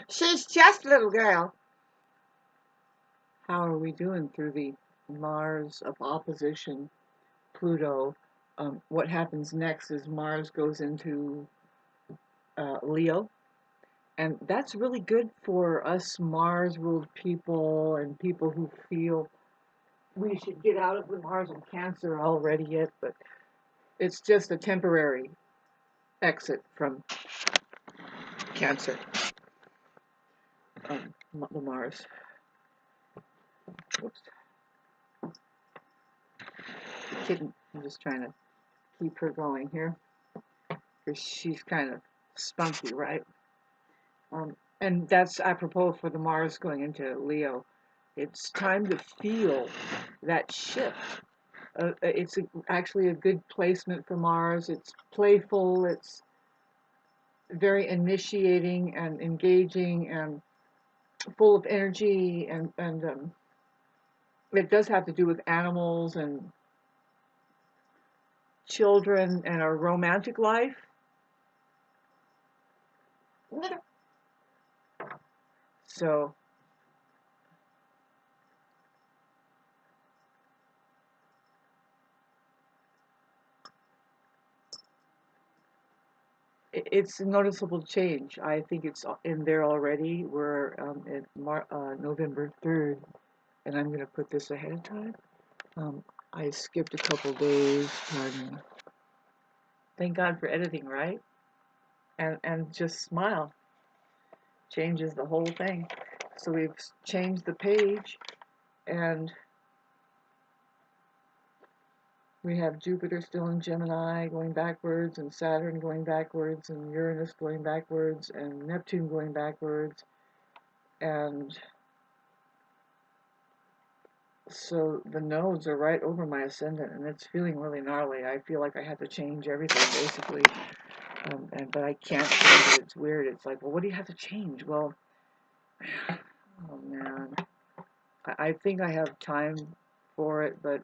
She's just a little girl. How are we doing through the Mars of opposition, Pluto? What happens next is Mars goes into Leo, and that's really good for us Mars ruled people and people who feel we should get out of the Mars and Cancer already yet, but it's just a temporary exit from Cancer, the Mars. Oops, the kitten. I'm just trying to keep her going here because she's kind of spunky, right? And that's apropos for the Mars going into Leo. It's time to feel that shift. Actually a good placement for Mars. It's playful. It's very initiating and engaging and full of energy, and it does have to do with animals and children and our romantic life. So it's a noticeable change. I think it's in there already. We're at November 3rd, and I'm going to put this ahead of time. I skipped a couple days. Pardon. Thank God for editing, right? And just smile changes the whole thing. So we've changed the page, and we have Jupiter still in Gemini going backwards, and Saturn going backwards, and Uranus going backwards, and Neptune going backwards. And so the nodes are right over my ascendant, and it's feeling really gnarly. I feel like I have to change everything, basically. But I can't change it. It's weird. It's like, well, what do you have to change? Well, oh man. I think I have time for it, but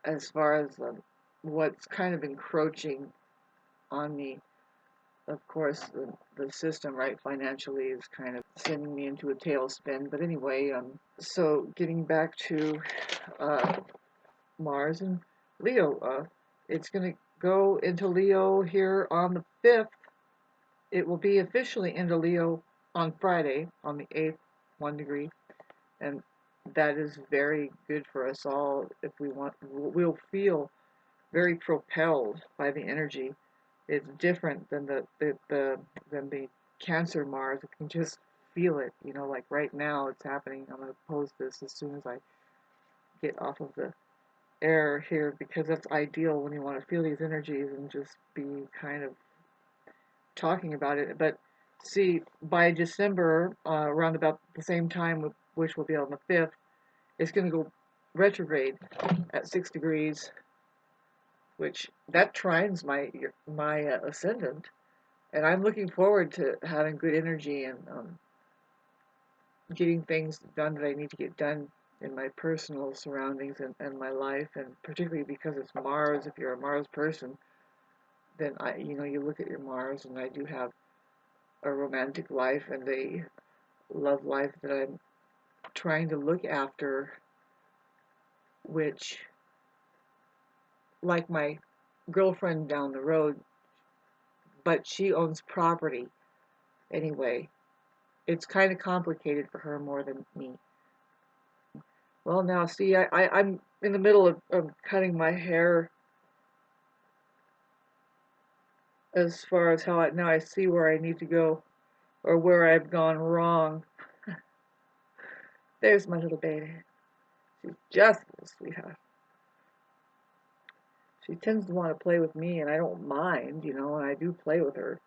as far as what's kind of encroaching on me, of course, the system, right, financially is kind of sending me into a tailspin. But anyway, so getting back to Mars and Leo, it's going to go into Leo here on the 5th. It will be officially into Leo on Friday, on the 8th, 1 degree. And that is very good for us all if we want. We'll feel very propelled by the energy. It's different than the Cancer Mars. You can just feel it, like right now it's happening. I'm going to post this as soon as I get off of the air here because that's ideal when you want to feel these energies and just be kind of talking about it. But see, by December, around about the same time, which will be on the 5th, it's going to go retrograde at 6 degrees, which that trines my ascendant, and I'm looking forward to having good energy and getting things done that I need to get done in my personal surroundings and my life, and particularly because it's Mars. If you're a Mars person, then you look at your Mars, and I do have a romantic life and a love life that I'm trying to look after, which, like my girlfriend down the road, but she owns property anyway. It's kind of complicated for her more than me. Well, now, see, I'm in the middle of cutting my hair as far as now I see where I need to go or where I've gone wrong. There's my little baby. She's just a little sweetheart. She tends to want to play with me, and I don't mind, and I do play with her.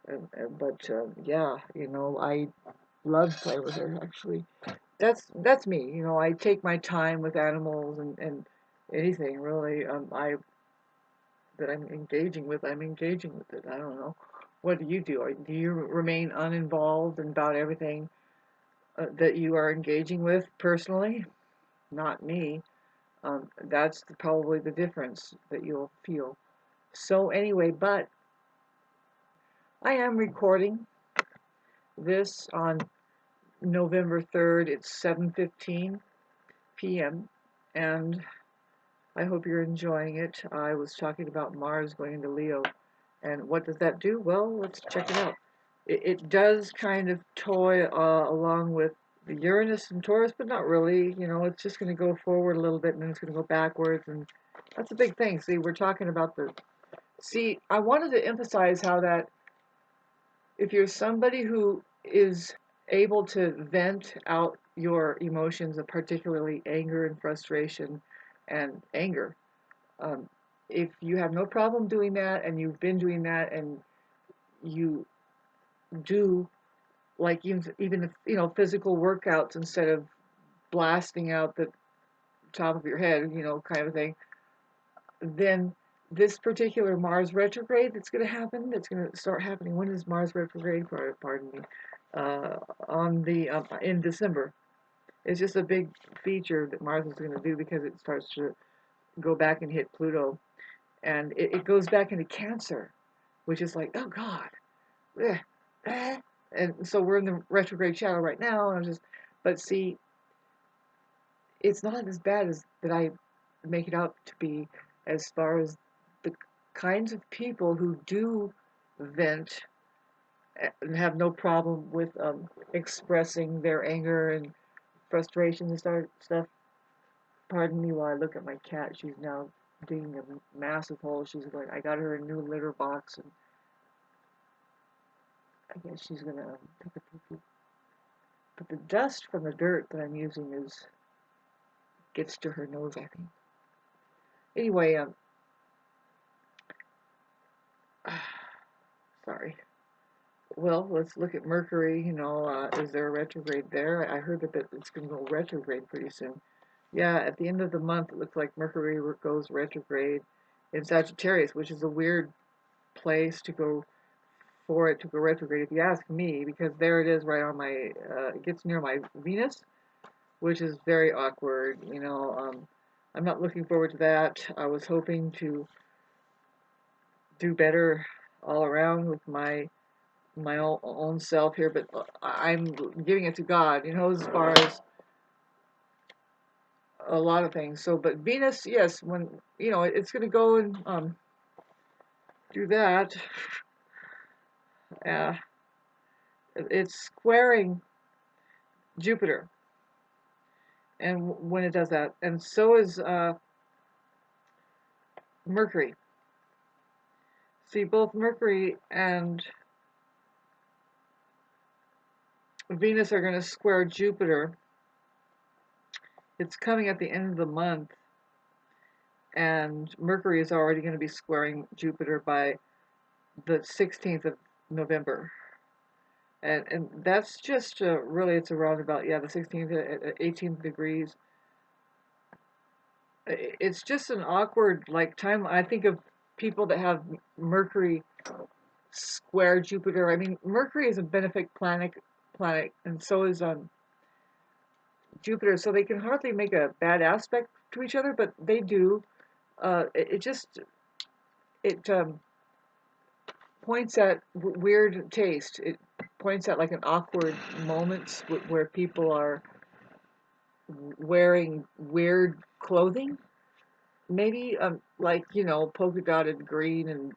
But yeah, I love to play with her, actually. That's me, I take my time with animals and anything, really. That I'm engaging with it. I don't know. What do you do? Do you remain uninvolved about everything that you are engaging with personally? Not me. That's probably the difference that you'll feel. So anyway, but I am recording, this on November 3rd. It's 7:15 p.m. and I hope you're enjoying it. I was talking about Mars going into Leo, and what does that do? Well, let's check it out. It does kind of toy along with the Uranus and Taurus, but not really. You know, it's just going to go forward a little bit and then it's going to go backwards, and that's a big thing. See, we're talking about the. See, I wanted to emphasize how that if you're somebody who is able to vent out your emotions, particularly anger and frustration and anger, um, if you have no problem doing that and you've been doing that and you do like even if, physical workouts instead of blasting out the top of your head, kind of thing, then this particular Mars retrograde that's going to start happening. When is Mars retrograde? Pardon me. Uh, on the in December. It's just a big feature that Mars is going to do because it starts to go back and hit Pluto, and it goes back into Cancer, which is like, oh God, eh, eh. And so we're in the retrograde shadow right now, and but see, it's not as bad as that I make it out to be, as far as the kinds of people who do vent and have no problem with expressing their anger and frustration and stuff. Pardon me while I look at my cat. She's now digging a massive hole. She's going. I got her a new litter box, and I guess she's gonna take a poo-poo. But the dust from the dirt that I'm using gets to her nose, I think. Anyway, sorry. Well, let's look at Mercury. Is there a retrograde there? I heard that it's going to go retrograde pretty soon. Yeah, at the end of the month, it looks like Mercury goes retrograde in Sagittarius, which is a weird place to go for it to go retrograde, if you ask me, because there it is right on my, it gets near my Venus, which is very awkward. I'm not looking forward to that. I was hoping to do better all around with my own self here, but I'm giving it to God, as far as a lot of things. So, but Venus, yes, when it's going to go and do that. Uh, it's squaring Jupiter, and when it does that, and so is Mercury. See, both Mercury and Venus are going to square Jupiter. It's coming at the end of the month, and Mercury is already going to be squaring Jupiter by the 16th of November. And that's just really, it's around about, the 16th, 18th degrees. It's just an awkward, like, time. I think of people that have Mercury square Jupiter. I mean, Mercury is a benefic planet, and so is Jupiter. So they can hardly make a bad aspect to each other, but they do. It just it points at weird taste. It points at like an awkward moments where people are wearing weird clothing. Maybe like polka dotted green and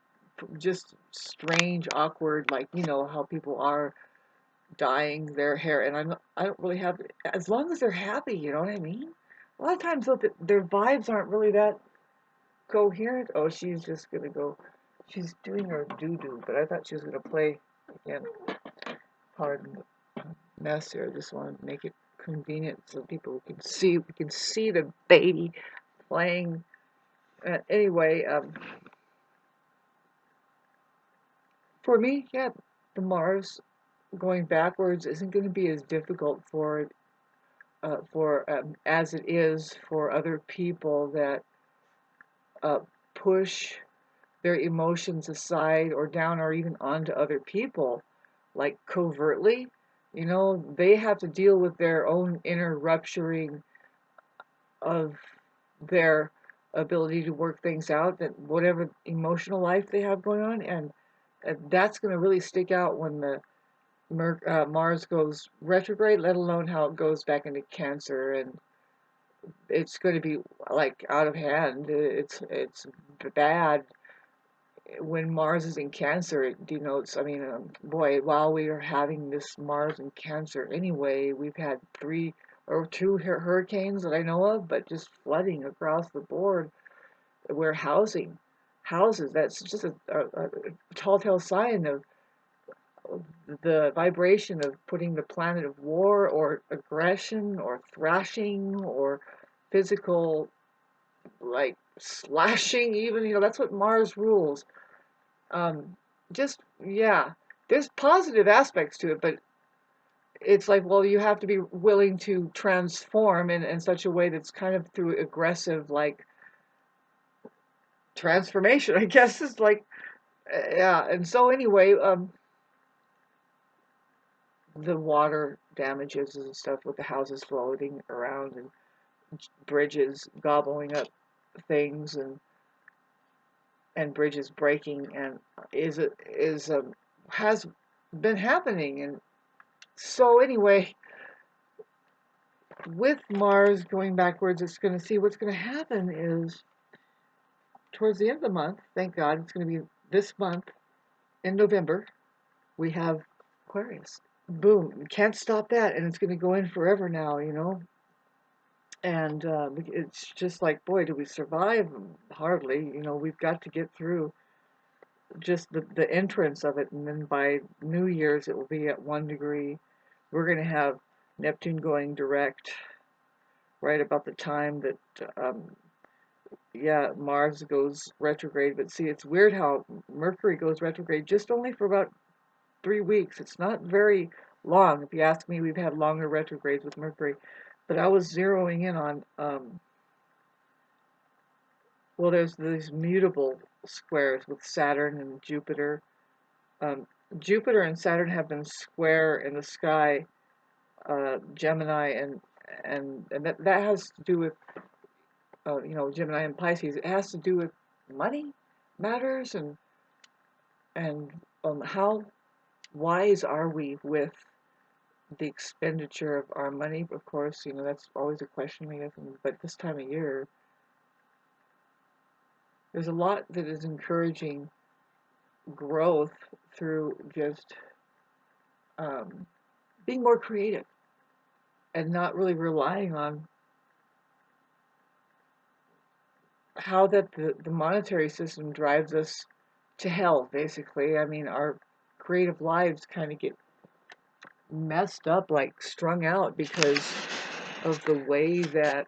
just strange, awkward, like how people are dyeing their hair. And I don't really have, as long as they're happy, you know what I mean? A lot of times though, their vibes aren't really that coherent. Oh, she's just gonna go. She's doing her doo-doo, but I thought she was gonna play again. Pardon the mess here. I just wanted to make it convenient so people can see. We can see the baby playing. Anyway, for me, yeah, the Mars going backwards isn't going to be as difficult for as it is for other people that uh, push their emotions aside or down or even onto other people, like covertly. They have to deal with their own inner rupturing of their ability to work things out, that whatever emotional life they have going on, and that's going to really stick out when the Mars goes retrograde, let alone how it goes back into Cancer, and it's going to be like out of hand. It's bad when Mars is in Cancer. It denotes, I mean, boy, while we are having this Mars in Cancer anyway, we've had 3 or 2 hurricanes that I know of, but just flooding across the board. Where houses, that's just a telltale sign of the vibration of putting the planet of war or aggression or thrashing or physical, like slashing, even, that's what Mars rules. um just, yeah, there's positive aspects to it, but it's like, well, you have to be willing to transform in such a way that's kind of through aggressive, like, transformation, I guess, is like, yeah. And so anyway, the water damages and stuff with the houses floating around and bridges gobbling up things, and bridges breaking, and is has been happening. And so anyway, with Mars going backwards, it's going to see what's going to happen is towards the end of the month. Thank God, it's going to be this month in November. We have Aquarius. Boom! Can't stop that, and it's going to go in forever now. And it's just like, boy, do we survive? Hardly. We've got to get through just the entrance of it, and then by New Year's it will be at 1 degree. We're going to have Neptune going direct right about the time that, yeah, Mars goes retrograde. But see, it's weird how Mercury goes retrograde just only for about 3 weeks. It's not very long. If you ask me, we've had longer retrogrades with Mercury. But I was zeroing in on, well, there's these mutable squares with Saturn and Jupiter. Um, Jupiter and Saturn have been square in the sky, Gemini, and that has to do with, Gemini and Pisces. It has to do with money matters, and how wise are we with the expenditure of our money. Of course, that's always a question, I guess. But this time of year, there's a lot that is encouraging growth through just, um, being more creative and not really relying on how that the monetary system drives us to hell, basically. I mean, our creative lives kind of get messed up, like strung out, because of the way that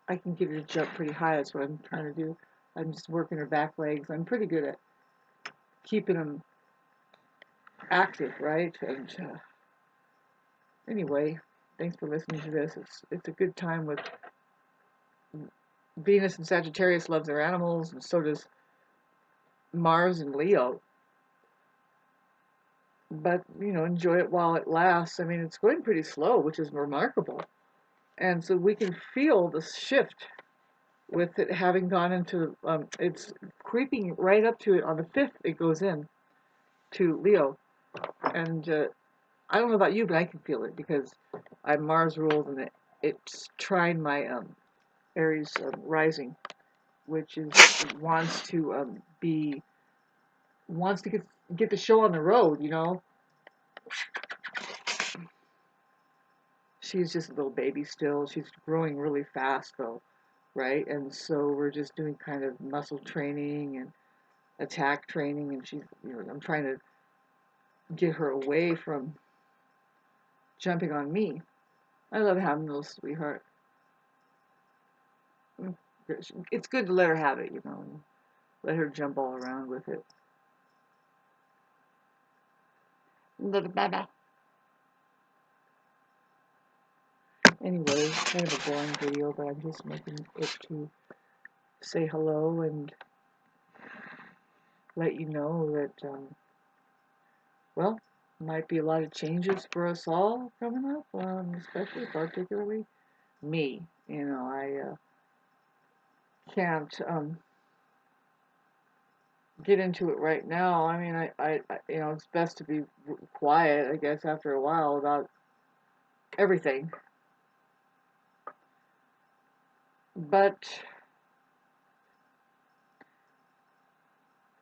I can get her to jump pretty high. That's what I'm trying to do. I'm just working her back legs. I'm pretty good at keeping them active, right? And anyway, thanks for listening to this. It's a good time with Venus and Sagittarius loves their animals, and so does Mars and Leo. But enjoy it while it lasts. I mean, it's going pretty slow, which is remarkable. And so we can feel the shift with it having gone into, it's creeping right up to it on the 5th. It goes in to Leo, and I don't know about you, but I can feel it because I'm Mars ruled, and it's trying my Aries rising, which is wants to get the show on the road. She's just a little baby still. She's growing really fast though, right? And so we're just doing kind of muscle training and attack training, and I'm trying to get her away from jumping on me. I love having a little sweetheart. It's good to let her have it, and let her jump all around with it. Little Baba. Anyway, kind of a boring video, but I'm just making it to say hello and let you know that, well, might be a lot of changes for us all coming up, especially, particularly me. You know, I can't get into it right now. I mean, you know, it's best to be quiet, I guess, after a while about everything. But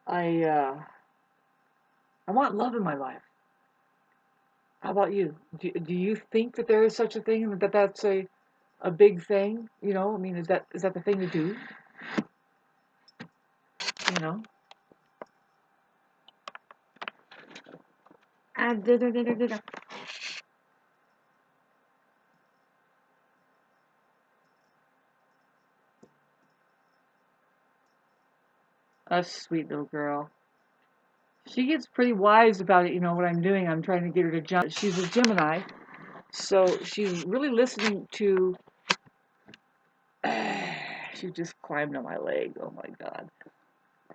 I want love in my life. How about you? Do you think that there is such a thing, and that that's a big thing? You know, I mean, is that the thing to do? You know? A sweet little girl. She gets pretty wise about it, you know, what I'm doing. I'm trying to get her to jump. She's a Gemini, so she's really listening to. She just climbed on my leg. Oh my God.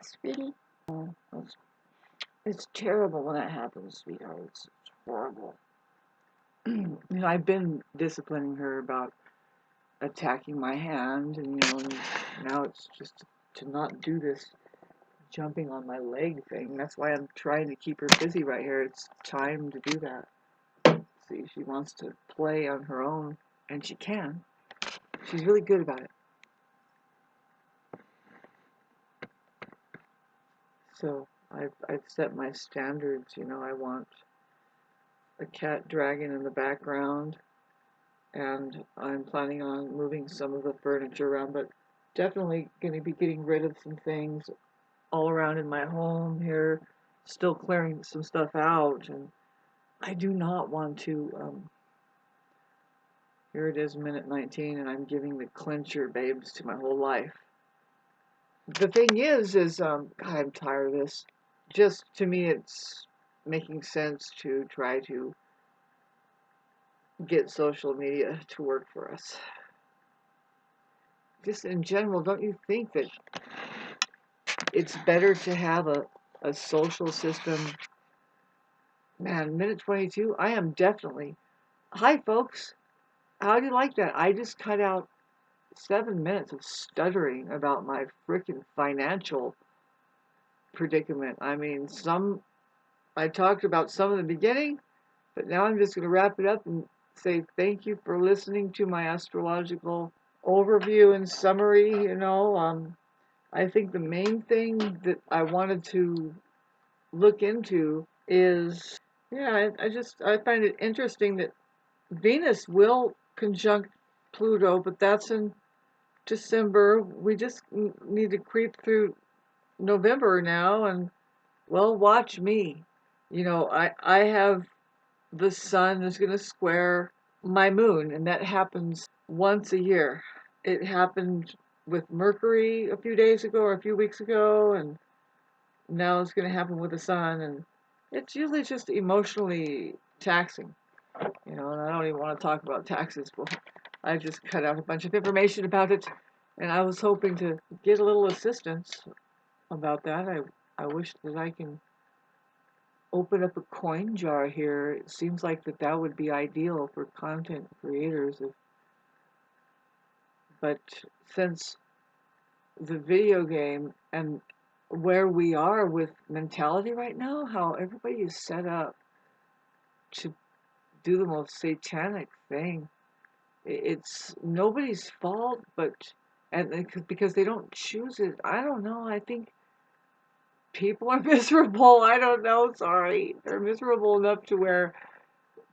Sweetie. Oh, it's terrible when that happens, sweetheart. It's horrible. You know, I've been disciplining her about attacking my hand, and you know, and now it's just to not do this jumping on my leg thing. That's why I'm trying to keep her busy right here. It's time to do that. See, she wants to play on her own, and she can. She's really good about it. So I've set my standards. You know, I want a cat dragon in the background, and I'm planning on moving some of the furniture around, but definitely going to be getting rid of some things all around in my home here, still clearing some stuff out, and I do not want to, here it is, minute 19, and I'm giving the clincher babes to my whole life. The thing is, God, I'm tired of this. Just, to me, it's making sense to try to get social media to work for us. Just in general, don't you think that it's better to have a social system? Man, minute 22, I am definitely. Hi, folks. How do you like that? I just cut out 7 minutes of stuttering about my freaking financial predicament. I mean, I talked about some in the beginning, but now I'm just going to wrap it up and say thank you for listening to my astrological overview and summary. You know, I think the main thing that I wanted to look into is, yeah, I find it interesting that Venus will conjunct Pluto, but that's in December. We just need to creep through November now, and well, watch me. You know, I have the sun is going to square my moon, and that happens once a year. It happened with Mercury a few days ago or a few weeks ago, and now it's going to happen with the sun, and it's usually just emotionally taxing. You know, and I don't even want to talk about taxes. Well, I just cut out a bunch of information about it, and I was hoping to get a little assistance about that. I wish that I can open up a coin jar here. It seems like that would be ideal for content creators. But since the video game and where we are with mentality right now, how everybody is set up to do the most satanic thing. It's nobody's fault, but because they don't choose it. I don't know. I think people are miserable. I don't know. Sorry, they're miserable enough to where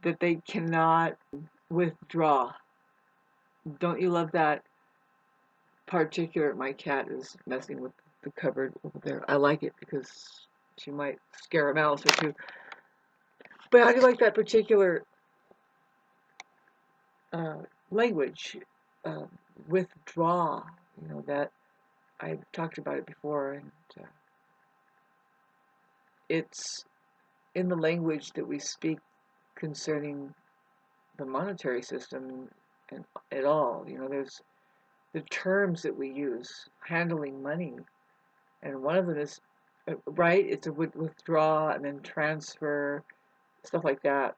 that they cannot withdraw. Don't you love that particular? My cat is messing with the cupboard over there. I like it because she might scare a mouse or two. But how do you like that particular uh, language? Uh, withdraw. You know that I talked about it before, and it's in the language that we speak concerning the monetary system at all. There's the terms that we use handling money, and one of them is right. It's a withdraw and then transfer, stuff like that.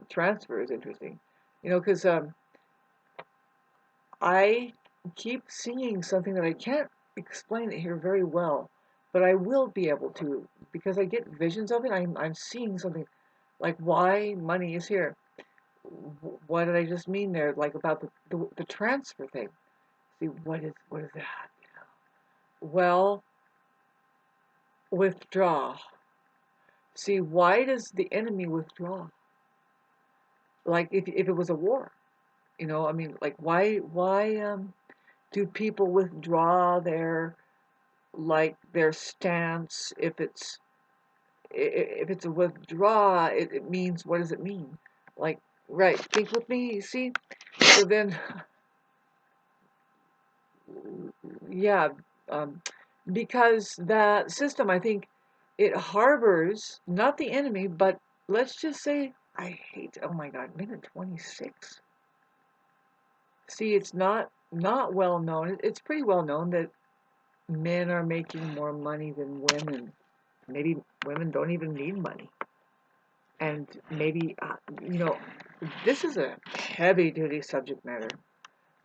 Transfer is interesting, because I keep seeing something that I can't explain it here very well, but I will be able to because I get visions of it. I'm seeing something like why money is here. What did I just mean there? Like about the transfer thing. See, what is that? Well, withdraw. See, why does the enemy withdraw? Like if it was a war, I mean, like why do people withdraw their stance if it's a withdraw, it means, what does it mean? Like, right, think with me, you see? So then, yeah, um, because that system, I think, it harbors not the enemy, but let's just say, I hate, oh my God, minute 26. See, it's not well known. It's pretty well known that men are making more money than women. Maybe women don't even need money. And maybe, this is a heavy duty subject matter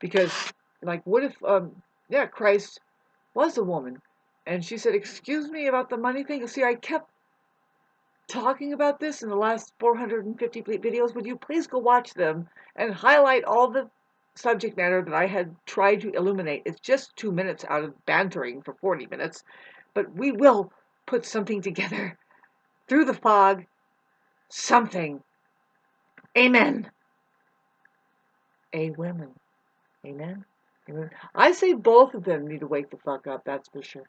because, like, what if, yeah, Christ was a woman and she said, "Excuse me about the money thing." See, I kept talking about this in the last 450 videos. Would you please go watch them and highlight all the subject matter that I had tried to illuminate? It's just 2 minutes out of bantering for 40 minutes, but we will put something together through the fog, something. Amen. A women. Amen. Amen. I say both of them need to wake the fuck up, that's for sure.